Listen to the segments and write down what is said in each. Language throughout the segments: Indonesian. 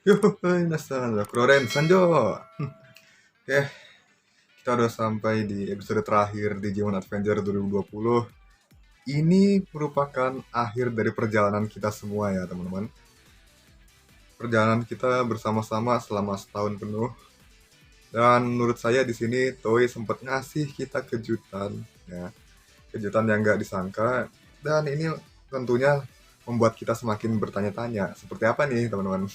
Yohoi, nasan, Kuroren, Sanjo. Oke, kita udah sampai di episode terakhir di Digimon Adventure 2020. Ini merupakan akhir dari perjalanan kita semua ya, teman-teman. Perjalanan kita bersama-sama selama setahun penuh. Dan menurut saya di sini Toei sempat ngasih kita kejutan, ya. Kejutan yang nggak disangka. Dan ini tentunya membuat kita semakin bertanya-tanya, seperti apa nih, teman-teman?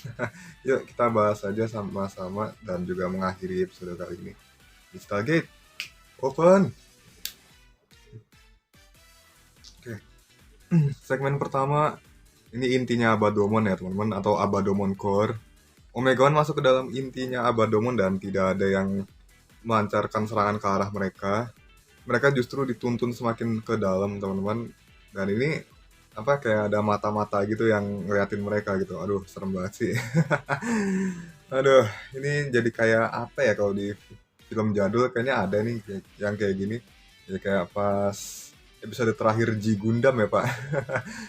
Yuk kita bahas aja sama-sama dan juga mengakhiri episode kali ini. Digital Gate, open. Oke, segmen pertama ini intinya Abadomon ya teman-teman, atau Abadomon Core. Omegaon masuk ke dalam intinya Abadomon dan tidak ada yang melancarkan serangan ke arah mereka. Mereka justru dituntun semakin ke dalam teman-teman. Dan ini apa kayak ada mata-mata gitu yang ngeliatin mereka gitu. Aduh, serem banget sih. Aduh, ini jadi kayak apa ya kalau di film jadul kayaknya ada nih yang kayak gini. Jadi kayak pas episode terakhir G Gundam ya Pak.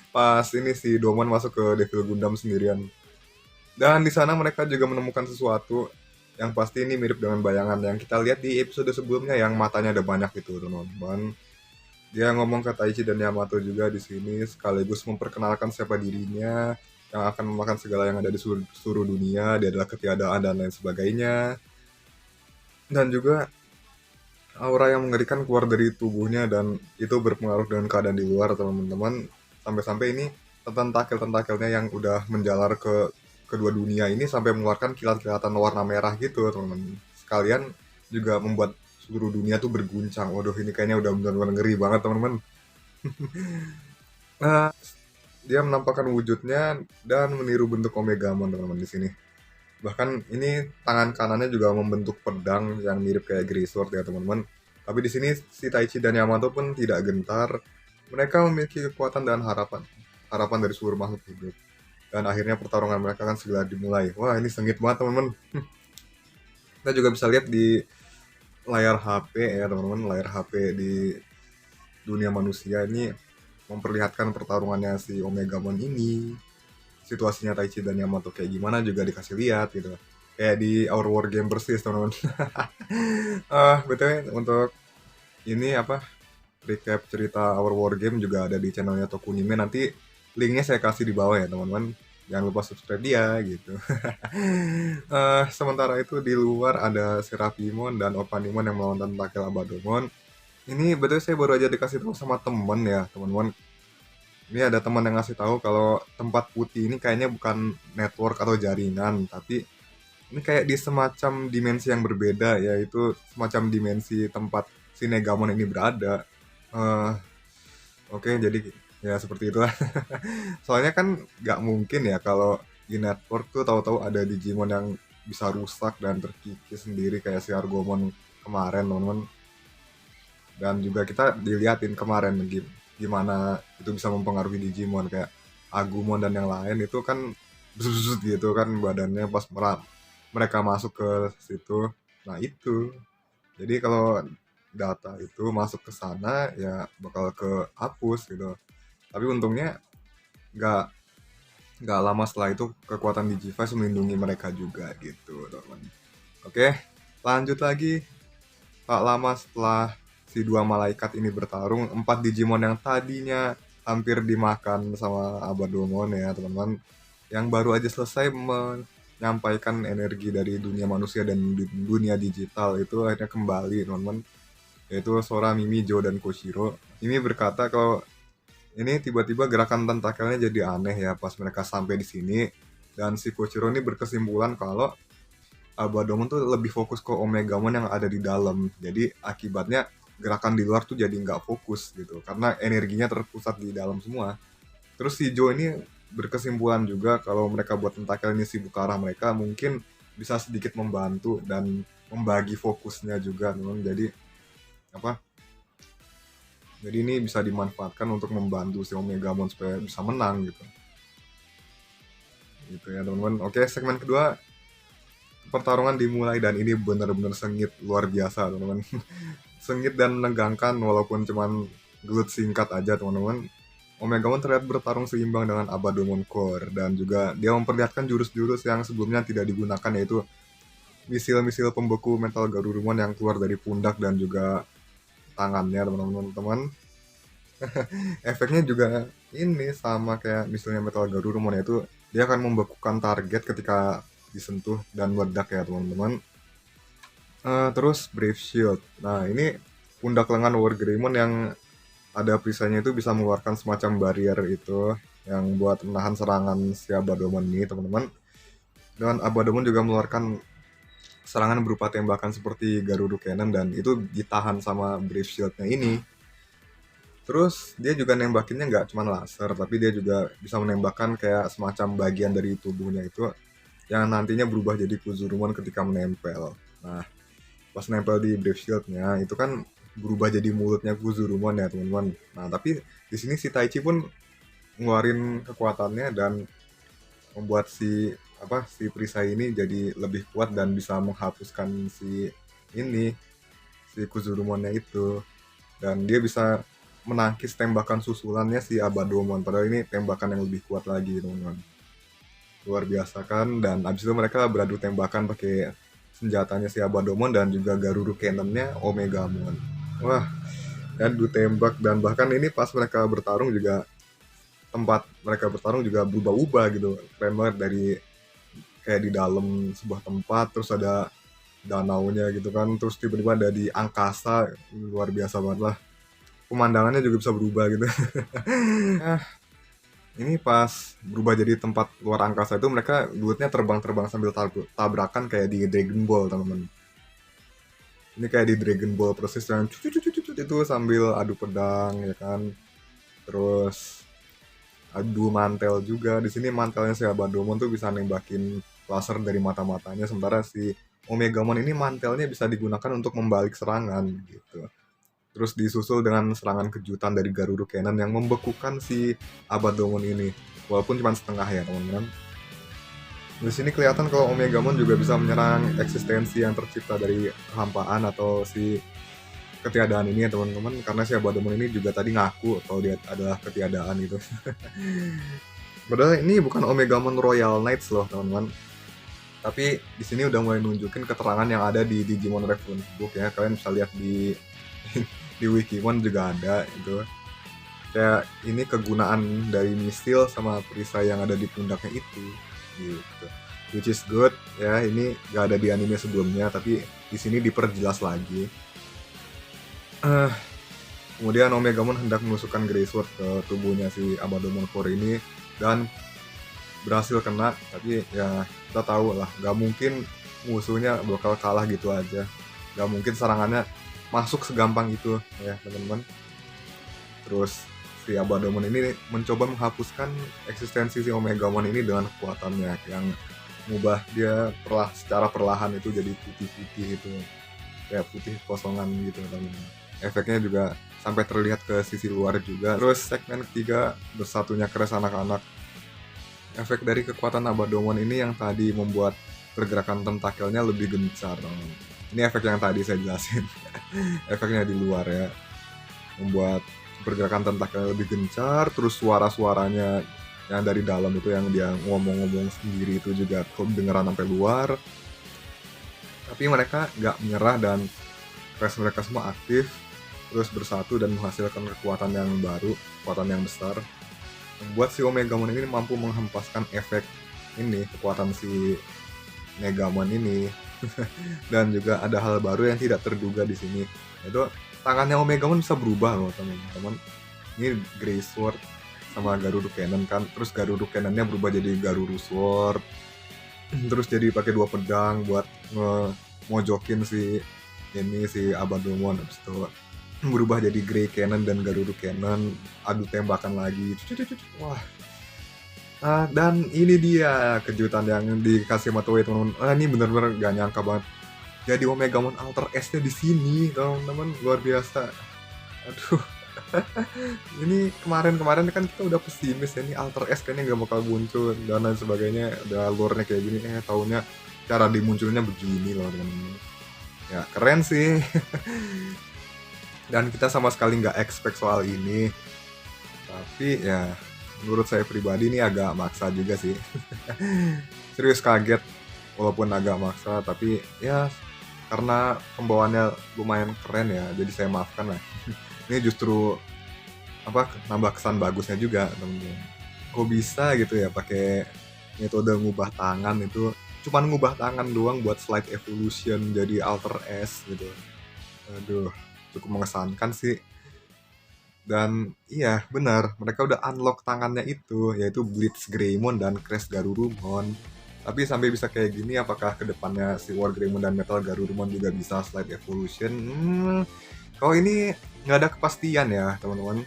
Pas ini si Domon masuk ke Devil Gundam sendirian. Dan di sana mereka juga menemukan sesuatu yang pasti ini mirip dengan bayangan yang kita lihat di episode sebelumnya yang matanya ada banyak gitu teman-teman. Dia ngomong ke Taichi dan Yamato juga di sini sekaligus memperkenalkan siapa dirinya yang akan memakan segala yang ada di seluruh dunia, dia adalah ketiadaan dan lain sebagainya. Dan juga aura yang mengerikan keluar dari tubuhnya dan itu berpengaruh dengan keadaan di luar teman-teman. Sampai-sampai ini tentakel-tentakelnya yang udah menjalar ke kedua dunia ini sampai mengeluarkan kilat-kilatan warna merah gitu teman-teman. Sekalian juga membuat seluruh dunia tuh berguncang. Waduh, ini kayaknya udah benar-benar ngeri banget teman-teman. Eh, dia menampakkan wujudnya dan meniru bentuk Omegamon teman-teman di sini. Bahkan ini tangan kanannya juga membentuk pedang yang mirip kayak Greysword ya teman-teman. Tapi di sini si Taichi dan Yamato pun tidak gentar. Mereka memiliki kekuatan dan harapan. Harapan dari seluruh makhluk hidup. Dan akhirnya pertarungan mereka kan segera dimulai. Wah, ini sengit banget teman-teman. Kita juga bisa lihat di layar HP ya teman-teman. Layar HP di dunia manusia ini memperlihatkan pertarungannya si Omegamon ini. Situasinya Taichi dan Yamato kayak gimana juga dikasih lihat gitu. Kayak di Our War Game persis teman-teman. Betul untuk ini apa recap cerita Our War Game juga ada di channelnya Tokunime. Nanti linknya saya kasih di bawah ya teman-teman. Jangan lupa subscribe dia gitu. Sementara itu di luar ada Serafimon dan Opanimon yang melawan Tentakel Abadomon. Ini betul saya baru aja dikasih tahu sama temen ya teman-teman. Ini ada teman yang ngasih tahu kalau tempat putih ini kayaknya bukan network atau jaringan, tapi ini kayak di semacam dimensi yang berbeda, yaitu semacam dimensi tempat si Negamon ini berada. Eh, Oke, jadi ya seperti itulah. Soalnya kan nggak mungkin ya kalau di network tuh tahu-tahu ada Digimon yang bisa rusak dan terkikis sendiri kayak si Argomon kemarin, teman-teman. Dan juga kita diliatin kemarin gimana itu bisa mempengaruhi Digimon kayak Agumon dan yang lain itu kan bzz gitu kan badannya pas mereka masuk ke situ. Nah itu. Jadi kalau data itu masuk ke sana ya bakal kehapus gitu. Tapi untungnya nggak nggak lama setelah itu kekuatan Digivice melindungi mereka juga gitu teman. Oke, lanjut lagi. Tak lama setelah si dua malaikat ini bertarung, 4 Digimon yang tadinya hampir dimakan sama Abadomon ya teman-teman, yang baru aja selesai menyampaikan energi dari dunia manusia dan dunia digital itu akhirnya kembali teman-teman, yaitu Sora, Mimi, Jo, dan Koshiro. Mimi berkata kalau ini tiba-tiba gerakan tentakelnya jadi aneh ya pas mereka sampai di sini, dan si Koshiro ini berkesimpulan kalau Abadomon tuh lebih fokus ke Omegamon yang ada di dalam. Jadi akibatnya gerakan di luar tuh jadi nggak fokus gitu. Karena energinya terpusat di dalam semua. Terus si Joe ini berkesimpulan juga kalau mereka buat tentakel ini sibuk ke arah mereka mungkin bisa sedikit membantu dan membagi fokusnya juga teman. Jadi apa? Jadi ini bisa dimanfaatkan untuk membantu si Omegamon supaya bisa menang gitu. Gitu ya teman-teman. Oke, segmen kedua pertarungan dimulai dan ini benar-benar sengit luar biasa teman-teman. Sengit dan menegangkan walaupun cuman gelut singkat aja teman-teman. Omegamon terlihat bertarung seimbang dengan Abadomon Core, dan juga dia memperlihatkan jurus-jurus yang sebelumnya tidak digunakan, yaitu misil-misil pembeku Metal Garurumon yang keluar dari pundak dan juga tangannya, teman-teman. Efeknya juga ini sama kayak misalnya Metal Garurumon, yaitu dia akan membekukan target ketika disentuh dan meledak ya, teman-teman. Terus Brave Shield. Nah, ini pundak lengan War Greymon yang ada perisainya itu bisa mengeluarkan semacam barrier itu yang buat menahan serangan si Abadomon ini, teman-teman. Dan Abadomon juga mengeluarkan serangan berupa tembakan seperti Garudu Cannon, dan itu ditahan sama Brave Shield-nya ini. Terus dia juga nembakinnya nggak cuma laser, tapi dia juga bisa menembakkan kayak semacam bagian dari tubuhnya itu yang nantinya berubah jadi Kuzurumon ketika menempel. Nah, pas nempel di Brave Shield-nya itu kan berubah jadi mulutnya Kuzurumon ya, teman-teman. Nah, tapi di sini si Taichi pun ngeluarin kekuatannya dan membuat si perisai ini jadi lebih kuat dan bisa menghapuskan si Kuzurumonnya itu, dan dia bisa menangkis tembakan susulannya si Abadomon, padahal ini tembakan yang lebih kuat lagi, teman-teman. Luar biasa kan. Dan abis itu mereka beradu tembakan pakai senjatanya si Abadomon dan juga Garuru Cannonnya Omegamon. Wah, adu tembak, dan bahkan ini pas mereka bertarung juga tempat mereka bertarung juga berubah-ubah gitu. Keren banget, dari kayak di dalam sebuah tempat terus ada danaunya gitu kan, terus tiba-tiba ada di angkasa. Luar biasa banget lah, pemandangannya juga bisa berubah gitu. Nah, ini pas berubah jadi tempat luar angkasa itu mereka duitnya terbang-terbang sambil tabrakan kayak di Dragon Ball, teman-teman. Ini kayak di Dragon Ball proses yang cucu itu sambil adu pedang ya kan. Terus adu mantel juga. Di sini mantelnya si Abadomon tuh bisa nembakin laser dari mata-matanya, sementara si Omegamon ini mantelnya bisa digunakan untuk membalik serangan gitu. Terus disusul dengan serangan kejutan dari Garuru Cannon yang membekukan si Abadomon ini, walaupun cuma setengah ya, teman-teman. Di sini kelihatan kalau Omegamon juga bisa menyerang eksistensi yang tercipta dari kehampaan atau si ketiadaan ini ya, teman-teman, karena si Abadomon ini juga tadi ngaku kalau dia adalah ketiadaan gitu. Padahal ini bukan Omegamon Royal Knights loh, teman-teman. Tapi di sini udah mulai nunjukin keterangan yang ada di Digimon Reference Book ya. Kalian bisa lihat di di Wikimon juga ada itu. Kayak ini kegunaan dari misil sama perisai yang ada di pundaknya itu gitu. Which is good ya. Ini gak ada di anime sebelumnya, tapi di sini diperjelas lagi. Kemudian Omegamon hendak menusukkan Grey Sword ke tubuhnya si Abadomon Core ini dan berhasil kena, tapi ya kita tahu lah, gak mungkin musuhnya bakal kalah gitu aja. Gak mungkin serangannya masuk segampang itu ya, teman-teman. Terus si Abadomon ini mencoba menghapuskan eksistensi si Omegamon ini dengan kekuatannya yang mengubah dia secara perlahan itu jadi putih-putih itu, kayak putih kosongan gitu, teman-teman. Efeknya juga sampai terlihat ke sisi luar juga. Terus segmen ketiga, bersatunya keras anak-anak. Efek dari kekuatan Abadomon ini yang tadi membuat pergerakan tentakelnya lebih gencar. Ini efek yang tadi saya jelasin. Efeknya di luar ya, membuat pergerakan tentakelnya lebih gencar. Terus suara-suaranya yang dari dalam itu, yang dia ngomong-ngomong sendiri itu juga kedengeran sampai luar. Tapi mereka gak menyerah dan crash mereka semua aktif, terus bersatu dan menghasilkan kekuatan yang baru, kekuatan yang besar, membuat si Omegamon ini mampu menghempaskan efek ini, kekuatan si Megamon ini. Dan juga ada hal baru yang tidak terduga di sini, yaitu tangannya Omegamon bisa berubah loh, teman-teman. Ini Grey Sword sama Garuru Cannon kan, terus Garuru Cannonnya berubah jadi Garuru Sword, terus jadi pakai 2 pedang buat mojokin si Abadomon. Habis itu berubah jadi Grey Cannon dan Garuru Cannon, adu tembakan lagi. Wah. Dan ini dia kejutan yang dikasih Matoi, teman-teman. Ini benar-benar gak nyangka banget. Jadi Omegamon Alter S-nya di sini, teman-teman, luar biasa. Aduh. Ini kemarin kan kita udah pesimis ya, ini Alter S kayaknya gak bakal muncul dan lain sebagainya, udah lore-nya kayak gini. Taunya cara dimunculnya begini loh, teman-teman. Ya, keren sih. Dan kita sama sekali nggak expect soal ini. Tapi ya menurut saya pribadi ini agak maksa juga sih. Serius kaget walaupun agak maksa, tapi ya karena pembawaannya lumayan keren ya, jadi saya maafkan lah. Ini justru nambah kesan bagusnya juga temen-temen. Kok bisa gitu ya pakai metode ngubah tangan itu, cuman ngubah tangan doang buat slide evolution jadi alter S gitu. Aduh, cukup mengesankan sih. Dan iya benar, mereka udah unlock tangannya itu, yaitu Blitz Greymon dan Crash Garurumon. Tapi sampai bisa kayak gini, apakah kedepannya si War Greymon dan Metal Garurumon juga bisa slide evolution? Kalau ini nggak ada kepastian ya teman-teman.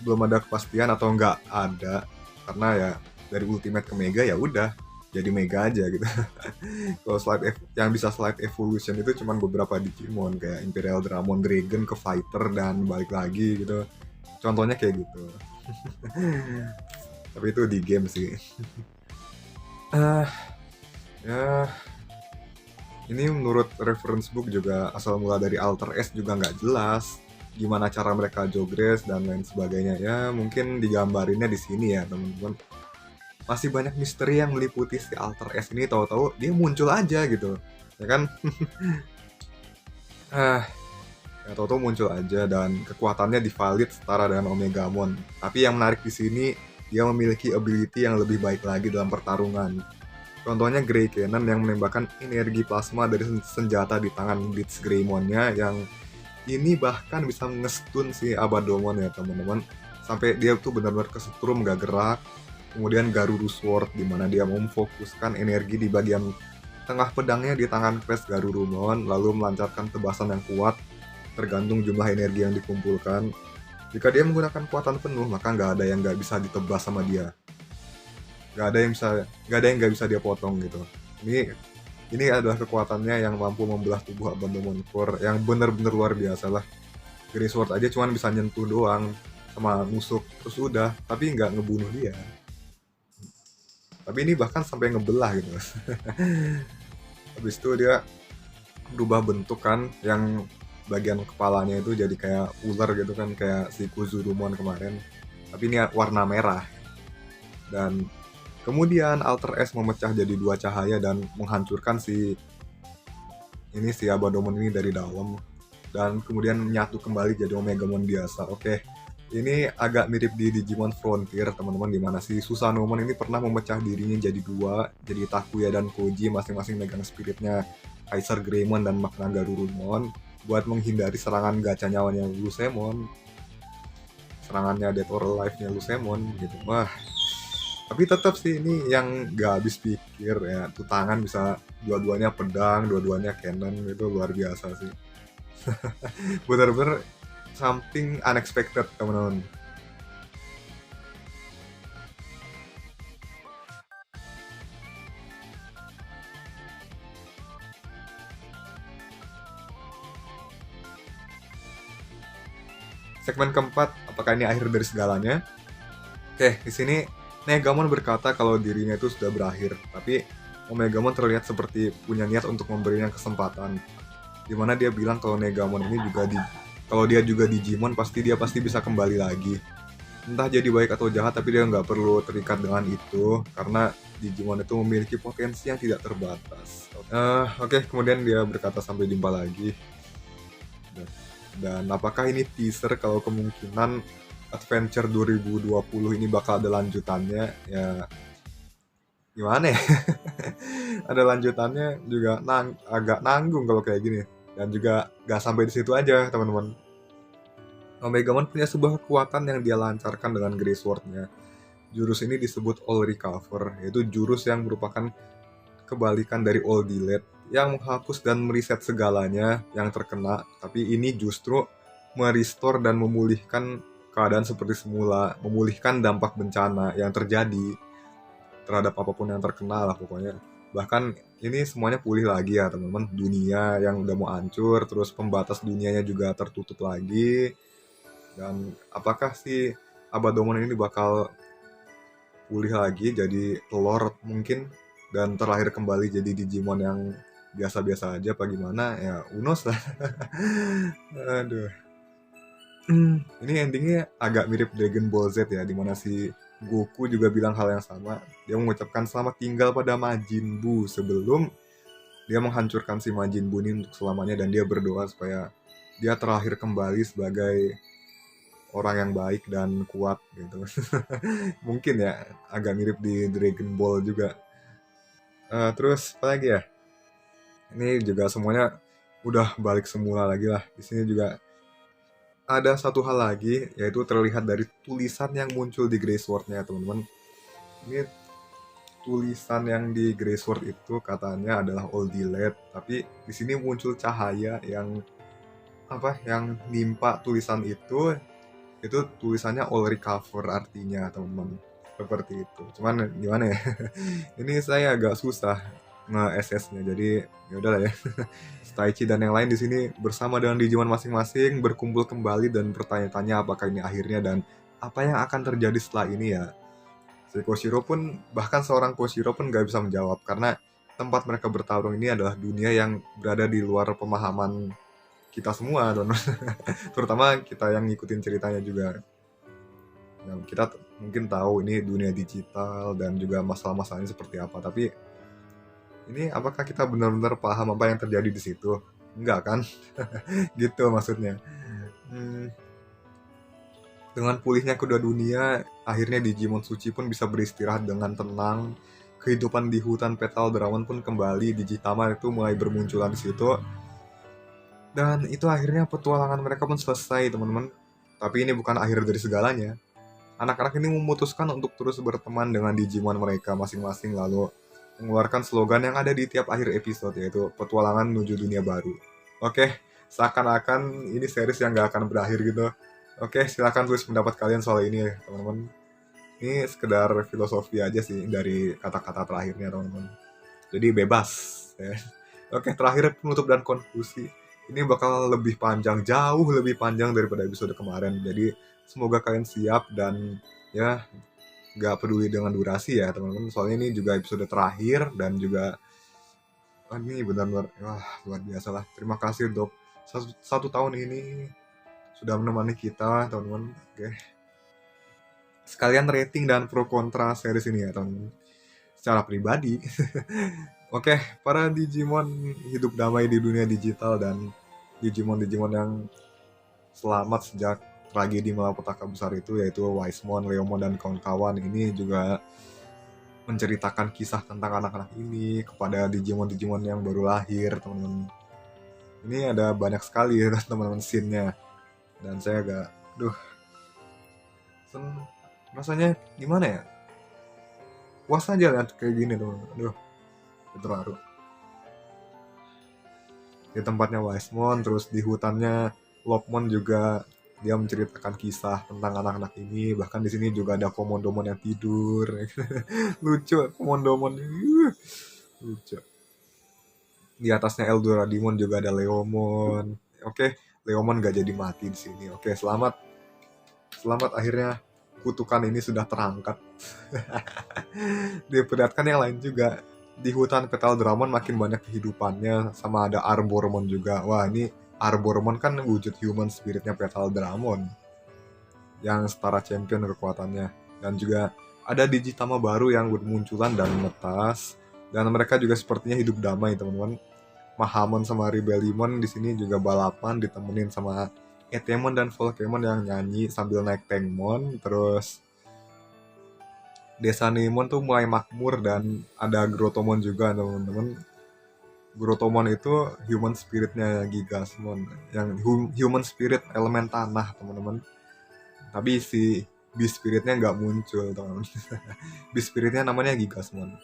Belum ada kepastian atau nggak ada, karena ya dari Ultimate ke Mega ya udah jadi Mega aja gitu. Kalau yang bisa slide evolution itu cuma beberapa Digimon kayak Imperial Dramon Dragon ke Fighter dan balik lagi gitu. Contohnya kayak gitu. Tapi itu di game sih. Ah, ya ini menurut reference book juga asal mula dari Alter S juga nggak jelas gimana cara mereka jogres dan lain sebagainya. Ya mungkin digambarinnya di sini ya teman-teman. Masih banyak misteri yang meliputi si Alter S ini, tahu-tahu dia muncul aja gitu. Ya kan? Ah, ya tahu-tahu muncul aja dan kekuatannya divalid setara dengan Omegamon. Tapi yang menarik di sini dia memiliki ability yang lebih baik lagi dalam pertarungan. Contohnya Grey Cannon yang menembakkan energi plasma dari senjata di tangan Blitz Greymonnya yang ini bahkan bisa ngestun si Abadomon ya teman-teman. Sampai dia tuh benar-benar kesetrum gak gerak. Kemudian Garuru Sword di mana dia memfokuskan energi di bagian tengah pedangnya di tangan Crash Garurumon lalu melancarkan tebasan yang kuat tergantung jumlah energi yang dikumpulkan. Jika dia menggunakan kekuatan penuh maka nggak ada yang nggak bisa ditebas sama dia. Nggak ada yang nggak bisa dia potong gitu. Ini adalah kekuatannya yang mampu membelah tubuh Abandonment Core yang benar-benar luar biasa lah. Grey Sword aja cuman bisa nyentuh doang sama nusuk terus udah, tapi nggak ngebunuh dia. Tapi ini bahkan sampai ngebelah gitu. Habis itu dia berubah bentuk kan, yang bagian kepalanya itu jadi kayak ular gitu kan, kayak si Kuzurumon kemarin. Tapi ini warna merah. Dan kemudian Alter S memecah jadi dua cahaya dan menghancurkan si Abadomon ini dari dalam. Dan kemudian menyatu kembali jadi Omegamon biasa. Oke, ini agak mirip di Digimon Frontier teman-teman, dimana si Susanomon ini pernah memecah dirinya jadi dua, jadi Takuya dan Koji masing-masing megang spiritnya Kaiser Greymon dan Magna Garurumon buat menghindari serangan gacha nyawanya Lusemon, serangannya Dead or Alive-nya Lusemon gitu. Wah, tapi tetap sih ini yang gak habis pikir ya, tuh tangan bisa dua-duanya pedang, dua-duanya cannon, itu luar biasa sih. Bener-bener something unexpected teman-teman. Segmen keempat, apakah ini akhir dari segalanya? Oke, di sini Negamon berkata kalau dirinya itu sudah berakhir, tapi Omegamon terlihat seperti punya niat untuk memberinya kesempatan. Dimana dia bilang kalau Negamon ini kalau dia juga Digimon dia pasti bisa kembali lagi. Entah jadi baik atau jahat, tapi dia nggak perlu terikat dengan itu karena Digimon itu memiliki potensi yang tidak terbatas. Oke, kemudian dia berkata sampai jumpa lagi. Dan apakah ini teaser kalau kemungkinan Adventure 2020 ini bakal ada lanjutannya? Ya gimana ya? Ada lanjutannya juga agak nanggung kalau kayak gini. Dan juga gak sampai di situ aja teman-teman. Omegamon punya sebuah kekuatan yang dia lancarkan dengan Grey Sword-nya. Jurus ini disebut All Recover, yaitu jurus yang merupakan kebalikan dari All Delete yang menghapus dan mereset segalanya yang terkena, tapi ini justru merestore dan memulihkan keadaan seperti semula, memulihkan dampak bencana yang terjadi terhadap apapun yang terkena lah pokoknya. Bahkan ini semuanya pulih lagi ya teman-teman. Dunia yang udah mau hancur, terus pembatas dunianya juga tertutup lagi. Dan apakah si Abadomon ini bakal pulih lagi jadi Lord mungkin dan terlahir kembali jadi Digimon yang biasa-biasa aja apa gimana ya, unos lah. Aduh. Ini endingnya agak mirip Dragon Ball Z ya, dimana si Goku juga bilang hal yang sama. Dia mengucapkan selamat tinggal pada Majin Buu sebelum dia menghancurkan si Majin Buu ini untuk selamanya, dan dia berdoa supaya dia terlahir kembali sebagai orang yang baik dan kuat gitu. Mungkin ya agak mirip di Dragon Ball juga. Terus apa lagi ya? Ini juga semuanya udah balik semula lagi lah. Di sini juga ada satu hal lagi, yaitu terlihat dari tulisan yang muncul di Grey Sword-nya, teman-teman. Ini tulisan yang di Grey Sword itu katanya adalah all delayed, tapi di sini muncul cahaya yang apa? Yang nimpa tulisan itu tulisannya all recover artinya, teman-teman. Seperti itu. Cuman gimana ya? Ini saya agak susah nge-SS-nya, jadi ya udahlah ya. Taichi dan yang lain di sini bersama dengan Digimon masing-masing berkumpul kembali dan bertanya-tanya apakah ini akhirnya dan apa yang akan terjadi setelah ini ya. Si Koshiro pun, bahkan seorang Koshiro pun gak bisa menjawab karena tempat mereka bertarung ini adalah dunia yang berada di luar pemahaman kita semua, dan terutama kita yang ngikutin ceritanya juga. Yang kita mungkin tahu ini dunia digital dan juga masalah-masalahnya seperti apa, tapi ini apakah kita benar-benar paham apa yang terjadi di situ? Enggak kan? Gitu maksudnya. Hmm, dengan pulihnya kedua dunia, akhirnya Digimon Suci pun bisa beristirahat dengan tenang. Kehidupan di hutan Petal Dragon pun kembali, Digitama itu mulai bermunculan di situ. Dan itu akhirnya petualangan mereka pun selesai, teman-teman. Tapi ini bukan akhir dari segalanya. Anak-anak ini memutuskan untuk terus berteman dengan Digimon mereka masing-masing, lalu mengeluarkan slogan yang ada di tiap akhir episode, yaitu petualangan menuju dunia baru. Oke, seakan-akan ini series yang gak akan berakhir gitu. Oke, silakan tulis pendapat kalian soal ini ya, teman-teman. Ini sekedar filosofi aja sih dari kata-kata terakhirnya, teman-teman. Jadi bebas. Ya. Oke, terakhir penutup dan konklusi. Ini bakal lebih panjang, jauh lebih panjang daripada episode kemarin. Jadi semoga kalian siap dan ya gak peduli dengan durasi ya, teman-teman. Soalnya ini juga episode terakhir dan juga ini benar-benar wah luar biasa lah. Terima kasih untuk satu tahun ini sudah menemani kita, teman-teman. Oke. Sekalian rating dan pro kontra series ini ya, teman-teman. Secara pribadi. Oke, para Digimon hidup damai di dunia digital dan Digimon-Digimon yang selamat sejak tragedi malapetaka besar itu, yaitu Wisemon, Leomon, dan kawan-kawan ini juga menceritakan kisah tentang anak-anak ini kepada Digimon-Digimon yang baru lahir, teman-teman. Ini ada banyak sekali ya, teman-teman, scene-nya. Dan saya agak, rasanya gimana ya? Puas aja lihat kayak gini, teman-teman. Terharu. Di tempatnya Wisemon, terus di hutannya Lopmon juga dia menceritakan kisah tentang anak-anak ini. Bahkan di sini juga ada Komondomon yang tidur. Lucu Komondomon. Lucu. Di atasnya Eldoradimon juga ada Leomon. Oke, Leomon gak jadi mati di sini. Oke, selamat. Selamat, akhirnya kutukan ini sudah terangkat. Diperlihatkan yang lain juga. Di hutan Petal Dramon makin banyak kehidupannya, sama ada Arbormon juga. Wah, ini Arbormon kan wujud human spiritnya Petal Dramon yang setara champion kekuatannya. Dan juga ada Digitama baru yang bermunculan dan menetas, dan mereka juga sepertinya hidup damai, teman-teman. Mahamon sama Rebellimon di sini juga balapan ditemenin sama Etemon dan Volkemon yang nyanyi sambil naik Tankmon. Terus Desa Neimon tuh mulai makmur dan ada Grotomon juga, teman-teman. Grotomon itu human spiritnya Gigasmon, yang human spirit elemen tanah, teman-teman. Tapi si Beast spiritnya nggak muncul, teman-teman. Beast spiritnya namanya Gigasmon.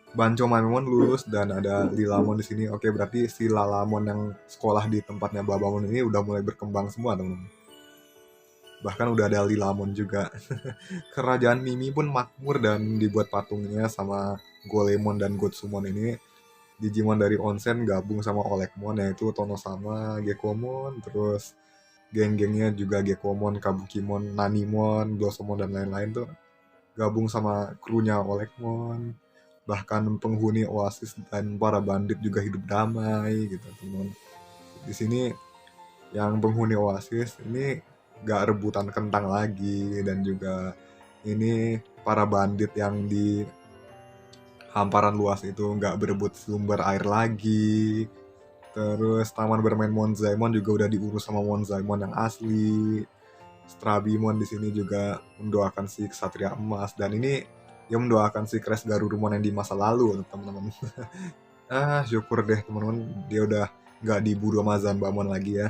Bancho Mamemon lulus dan ada Lilamon di sini. Oke, berarti si Lalamon yang sekolah di tempatnya Babamon ini udah mulai berkembang semua, teman-teman. Bahkan udah ada Lilamon juga. Kerajaan Mimi pun makmur dan dibuat patungnya sama Golemon dan Gotsumon ini. Digimon dari Onsen gabung sama Olekmon, yaitu Tonosama, Gekomon, terus geng-gengnya juga Gekomon, Kabukimon, Nanimon, Blossomon, dan lain-lain tuh gabung sama krunya Olekmon. Bahkan penghuni Oasis dan para bandit juga hidup damai gitu, teman-teman. Di sini yang penghuni Oasis ini nggak rebutan kentang lagi, dan juga ini para bandit yang di hamparan luas itu nggak berebut sumber air lagi. Terus taman bermain Monzaimon juga udah diurus sama Monzaimon yang asli. Strabimon di sini juga mendoakan si Ksatria Emas, dan ini dia mendoakan si Crash Garurumon yang di masa lalu, teman-teman. Syukur deh teman-teman dia udah nggak diburu sama Zanbamon lagi ya.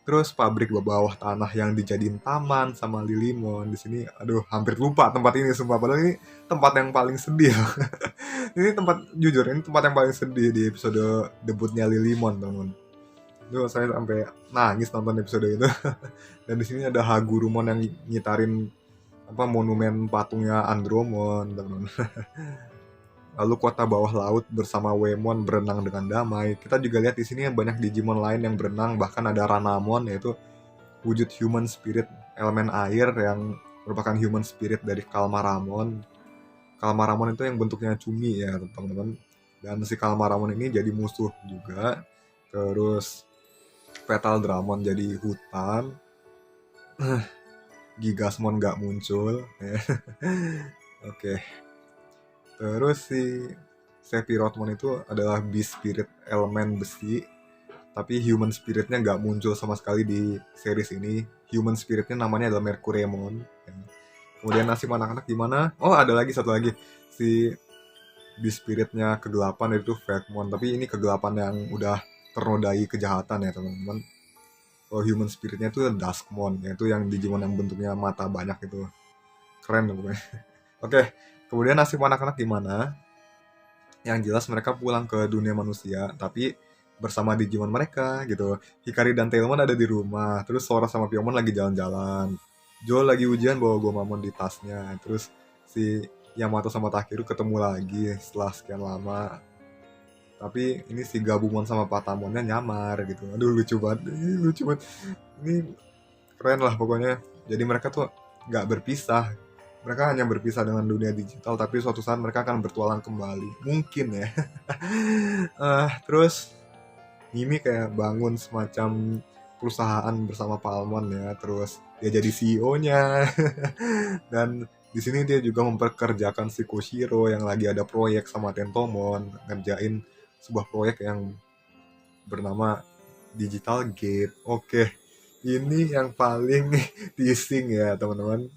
Terus pabrik bawah tanah yang dijadiin taman sama Lilimon di sini. Aduh, hampir lupa tempat ini sumpah, padahal ini tempat yang paling sedih. Ini tempat, jujur ini tempat yang paling sedih di episode debutnya Lilimon, teman-teman. Itu saya sampai nangis nonton episode itu. Dan di sini ada Hagurumon yang ngitarin monumen patungnya Andromon, teman-teman. Lalu kota bawah laut bersama Wemon berenang dengan damai. Kita juga lihat di sini banyak Digimon lain yang berenang, bahkan ada Ranamon, yaitu wujud human spirit elemen air yang merupakan human spirit dari Kalmaramon. Kalmaramon itu yang bentuknya cumi ya, teman-teman. Dan si Kalmaramon ini jadi musuh juga. Terus Petal Dramon jadi hutan. Gigasmon nggak muncul. Oke. Terus si Sephirothmon itu adalah beast spirit elemen besi, tapi human spiritnya nggak muncul sama sekali di series ini. Human spiritnya namanya adalah Mercuremon. Kemudian nasib anak-anak gimana? Oh, ada lagi satu lagi, si beast spiritnya kegelapan, yaitu Fatemon, tapi ini kegelapan yang udah ternodai kejahatan ya teman-teman. Oh, human spiritnya itu Duskmon, yaitu yang Digimon yang bentuknya mata banyak itu. Keren pokoknya. Oke, kemudian nasib anak-anak gimana? Yang jelas mereka pulang ke dunia manusia, tapi bersama Digimon mereka gitu. Hikari dan Tailmon ada di rumah, terus Sora sama Piomon lagi jalan-jalan. Joel lagi ujian bawa Gomamon di tasnya, terus si Yamato sama Takeru ketemu lagi setelah sekian lama. Tapi ini si Gabumon sama Patamonnya nyamar gitu. Aduh, lucu banget. Ini keren lah pokoknya. Jadi mereka tuh nggak berpisah. Mereka hanya berpisah dengan dunia digital, tapi suatu saat mereka akan bertualang kembali. Mungkin ya. Terus Mimi kayak bangun semacam perusahaan bersama Palmon ya. Terus dia jadi CEO-nya. Dan di sini dia juga memperkerjakan si Koshiro yang lagi ada proyek sama Tentomon, ngerjain sebuah proyek yang bernama Digital Gate. Oke, ini yang paling teasing ya teman-teman.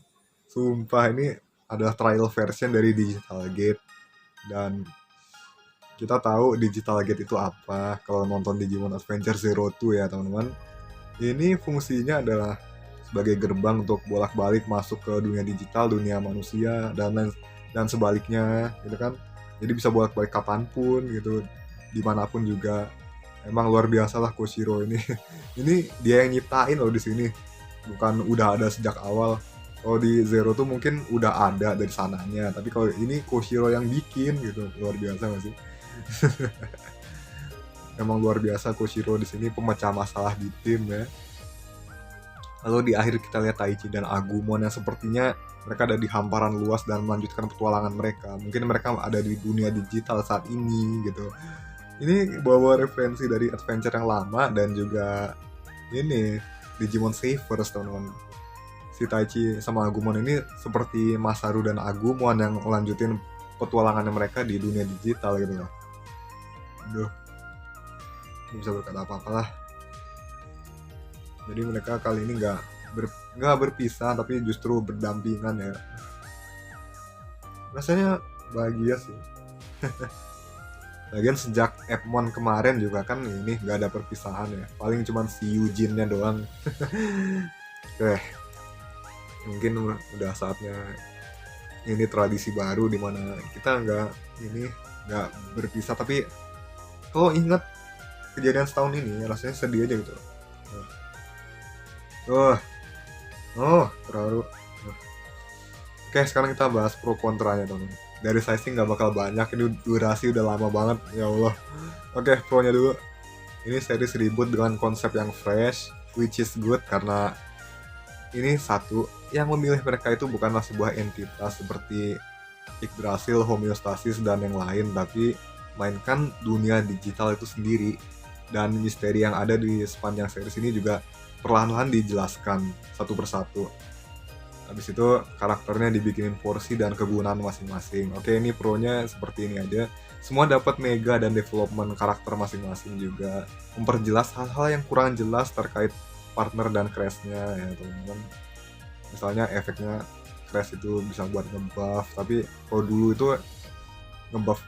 Sumpah, ini adalah trial version dari Digital Gate. Dan kita tahu Digital Gate itu apa kalau nonton Digimon Adventure 02 ya teman-teman. Ini fungsinya adalah sebagai gerbang untuk bolak-balik masuk ke dunia digital, dunia manusia, dan sebaliknya gitu kan. Jadi bisa bolak-balik kapanpun gitu, dimanapun juga. Emang luar biasa lah Koshiro ini. Ini dia yang nyiptain loh di sini. Bukan udah ada sejak awal. Kalau di Zero tuh mungkin udah ada dari sananya, tapi kalau ini Koshiro yang bikin gitu. Luar biasa gak sih? Emang luar biasa Koshiro di sini, pemecah masalah di tim ya. Lalu di akhir kita lihat Taichi dan Agumon yang sepertinya mereka ada di hamparan luas dan melanjutkan petualangan mereka. Mungkin mereka ada di dunia digital saat ini gitu. Ini bawa referensi dari adventure yang lama dan juga ini Digimon Savers teman-teman. Si Taichi sama Agumon ini seperti Masaru dan Agumon yang melanjutin petualangannya mereka di dunia digital gitu loh. Aduh, gak bisa berkata apa-apa lah. Jadi mereka kali ini nggak berpisah, tapi justru berdampingan ya. Rasanya bahagia sih. Lagian sejak Epmon kemarin juga kan ini nggak ada perpisahan ya. Paling cuman si Eugene-nya doang. Oke, mungkin udah saatnya ini tradisi baru di mana kita nggak berpisah, tapi kalau ingat kejadian setahun ini rasanya sedih aja gitu. Terlalu. Oke, sekarang kita bahas pro kontranya teman. Dari sizing nggak bakal banyak, ini durasi udah lama banget, ya Allah. Oke, pro-nya dulu. Ini series reboot dengan konsep yang fresh, which is good karena ini satu, yang memilih mereka itu bukanlah sebuah entitas seperti Yggdrasil, homeostasis, dan yang lain, tapi mainkan dunia digital itu sendiri. dan misteri yang ada di sepanjang series ini juga perlahan-lahan dijelaskan satu persatu. Habis itu karakternya dibikinin porsi dan kegunaan masing-masing. Oke, ini pro-nya seperti ini aja. Semua dapat mega dan development karakter masing-masing juga. Memperjelas hal-hal yang kurang jelas terkait partner dan crash-nya ya teman-teman. Misalnya efeknya crash itu bisa buat ngebuff, tapi kalau dulu itu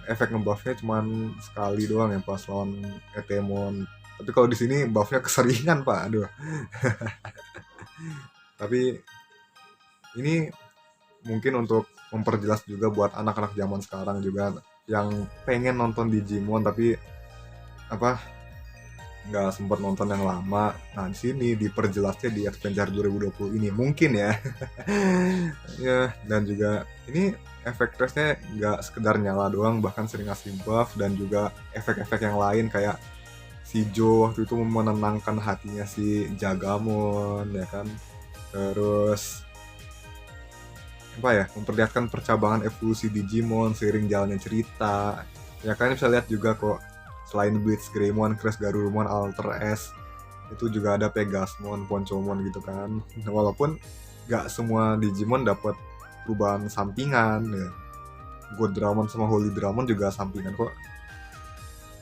efek ngebuffnya cuman sekali doang ya pas lawan Etemon. Tapi kalau di sini buffnya keseringan pak, aduh. Tapi ini mungkin untuk memperjelas juga buat anak-anak zaman sekarang juga yang pengen nonton Digimon tapi apa nggak sempat nonton yang lama. Nah di sini diperjelasnya di Adventure 2020 ini mungkin ya. Ya dan juga ini efek crashnya nggak sekedar nyala doang, bahkan sering ngasih buff dan juga efek-efek yang lain kayak si Jo waktu itu menenangkan hatinya si Jagamon ya kan. Terus apa ya, memperlihatkan percabangan evolusi Digimon seiring jalannya cerita. Ya kalian bisa lihat juga kok, selain Blitz Greymon, Crash Garurumon, Alter S, itu juga ada Pegasmon, Poncomon gitu kan. Walaupun gak semua Digimon dapat perubahan sampingan ya. Goldramon sama Holy Dramon juga sampingan kok.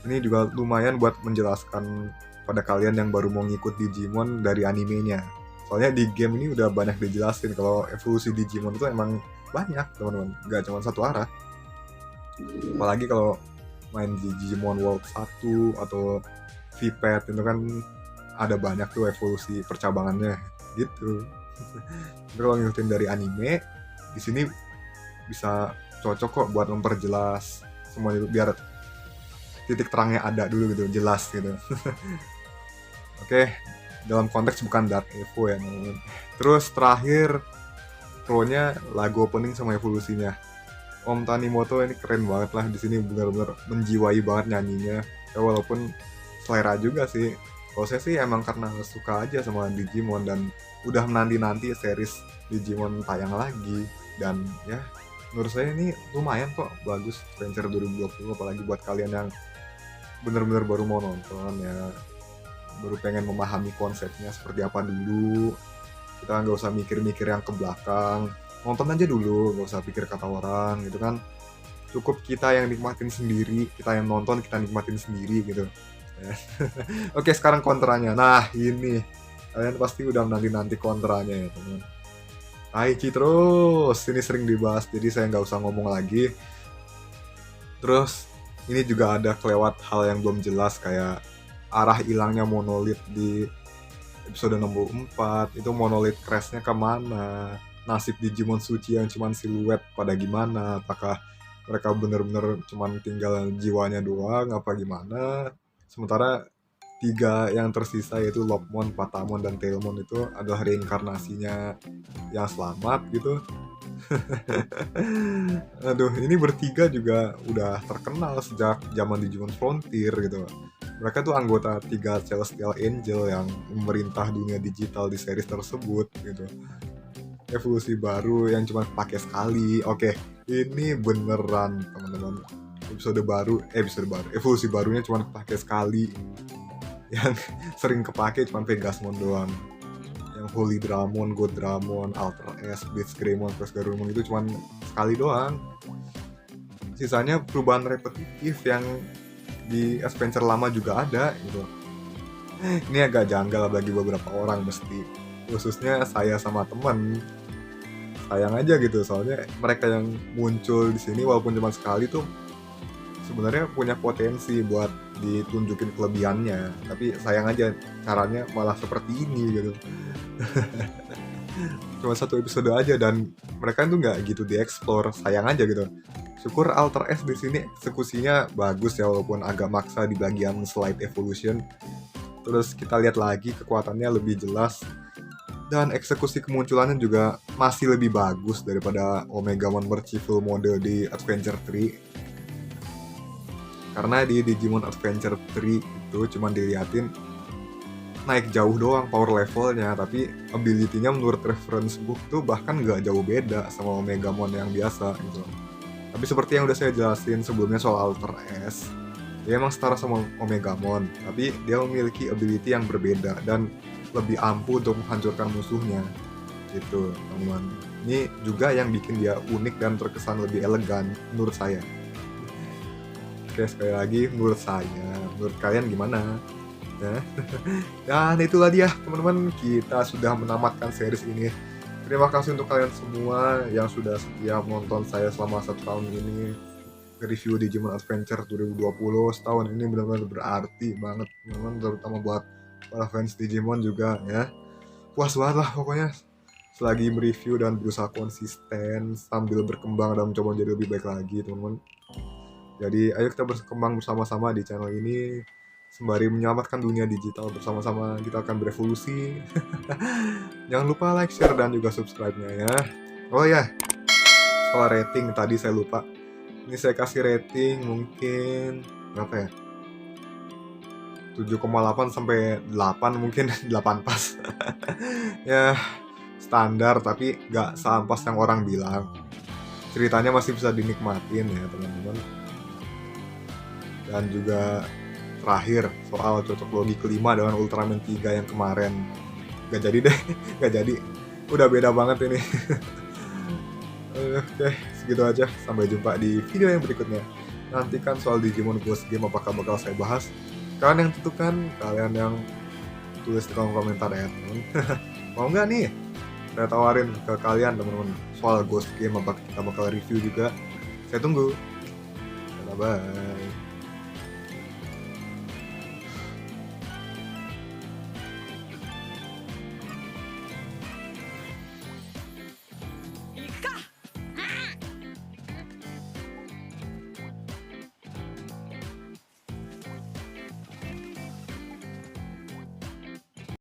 Ini juga lumayan buat menjelaskan pada kalian yang baru mau ngikut Digimon dari animenya. Soalnya di game ini udah banyak dijelasin kalau evolusi Digimon itu emang banyak teman-teman, nggak cuma satu arah. Apalagi kalau main di Digimon World 1 atau VPET itu kan ada banyak tuh evolusi percabangannya gitu. Tapi kalau ngikutin dari anime, di sini bisa cocok kok buat memperjelas semua itu biar titik terangnya ada dulu gitu, jelas gitu. Oke, dalam konteks bukan Dark Evo ya teman-teman. Terus terakhir pro-nya lagu opening sama evolusinya. Om Tanimoto ini keren banget lah, di sini benar-benar menjiwai banget nyanyinya. Ya walaupun selera juga sih. Kalau saya sih emang karena suka aja sama Digimon dan udah menanti-nanti series Digimon tayang lagi. Dan ya menurut saya ini lumayan kok, bagus Adventure 2020, apalagi buat kalian yang benar-benar baru mau nonton ya, baru pengen memahami konsepnya seperti apa dulu. Kita nggak usah mikir-mikir yang ke belakang, nonton aja dulu, nggak usah pikir kata orang gitu kan. Cukup kita yang nikmatin sendiri, kita yang nonton kita nikmatin sendiri gitu. Oke, sekarang kontranya. Nah ini kalian pasti udah nanti kontranya ya teman. Taichi terus, ini sering dibahas jadi saya nggak usah ngomong lagi. Terus ini juga ada kelewat hal yang belum jelas kayak arah hilangnya monolith di episode 64, itu monolith crashnya kemana, nasib Digimon suci yang cuman siluet pada gimana, apakah mereka bener-bener cuman tinggal jiwanya doang apa gimana. Sementara 3 yang tersisa yaitu Lopmon, Patamon, dan Tailmon itu adalah reinkarnasinya yang selamat gitu. Aduh, ini bertiga juga udah terkenal sejak zaman Digimon Frontier gitu. Mereka tuh anggota 3 Celestial Angel yang memerintah dunia digital di series tersebut gitu. Evolusi baru yang cuma pakai sekali. Oke, ini beneran teman-teman. Evolusi barunya cuma pakai sekali. Yang sering kepake cuma Pegasmon doang. Yang Holy Dramon, God Dramon, Alter S, Blitz Greymon, Crash Garurumon itu cuma sekali doang. Sisanya perubahan repetitif yang di Adventure lama juga ada gitu. Ini agak janggal bagi beberapa orang mesti, khususnya saya sama teman. Sayang aja gitu, soalnya mereka yang muncul di sini walaupun cuma sekali tuh sebenarnya punya potensi buat ditunjukin kelebihannya, tapi sayang aja caranya malah seperti ini gitu. Cuma 1 episode aja dan mereka itu nggak gitu dieksplor, sayang aja gitu. Syukur Alter S di sini eksekusinya bagus ya, walaupun agak maksa di bagian slide evolution. Terus kita lihat lagi kekuatannya lebih jelas dan eksekusi kemunculannya juga masih lebih bagus daripada Omegamon Merciful mode di Adventure 3. Karena di Digimon Adventure 3 itu cuma diliatin naik jauh doang power levelnya, tapi ability-nya menurut reference book tuh bahkan nggak jauh beda sama Omegamon yang biasa gitu. Tapi seperti yang udah saya jelasin sebelumnya soal Alter S, Dia emang setara sama Omegamon, tapi dia memiliki ability yang berbeda dan lebih ampuh untuk menghancurkan musuhnya gitu teman-teman. Ini juga yang bikin dia unik dan terkesan lebih elegan menurut saya. Oke, sekali lagi menurut saya. Menurut kalian gimana? Ya. Dan itulah dia teman-teman, kita sudah menamatkan series ini. Terima kasih untuk kalian semua yang sudah setia menonton saya selama 1 tahun ini review Digimon Adventure 2020. Setahun ini benar-benar berarti banget teman-teman, terutama buat para fans Digimon juga ya. Puas banget lah pokoknya selagi mereview dan berusaha konsisten sambil berkembang dan mencoba menjadi lebih baik lagi teman-teman. Jadi ayo kita berkembang bersama-sama di channel ini sembari menyelamatkan dunia digital bersama-sama. Kita akan berevolusi. Jangan lupa like, share, dan juga subscribe-nya ya. Oh ya, soal rating tadi saya lupa. Ini saya kasih rating mungkin berapa ya? 7,8 sampai 8 mungkin. 8 pas. Ya, standar tapi nggak seampas yang orang bilang. Ceritanya masih bisa dinikmatin ya teman-teman. Dan juga terakhir soal cocok logi kelima dengan Ultraman 3 yang kemarin. Gak jadi deh, gak jadi. Udah beda banget ini. Oke, segitu aja. Sampai jumpa di video yang berikutnya. Nantikan soal Digimon Ghost Game apakah bakal saya bahas. Kalian yang tentukan, kalian yang tulis di kolom komentar ya teman. Mau nggak nih? Saya tawarin ke kalian teman-teman soal Ghost Game, apakah kita bakal review juga. Saya tunggu. Bye bye.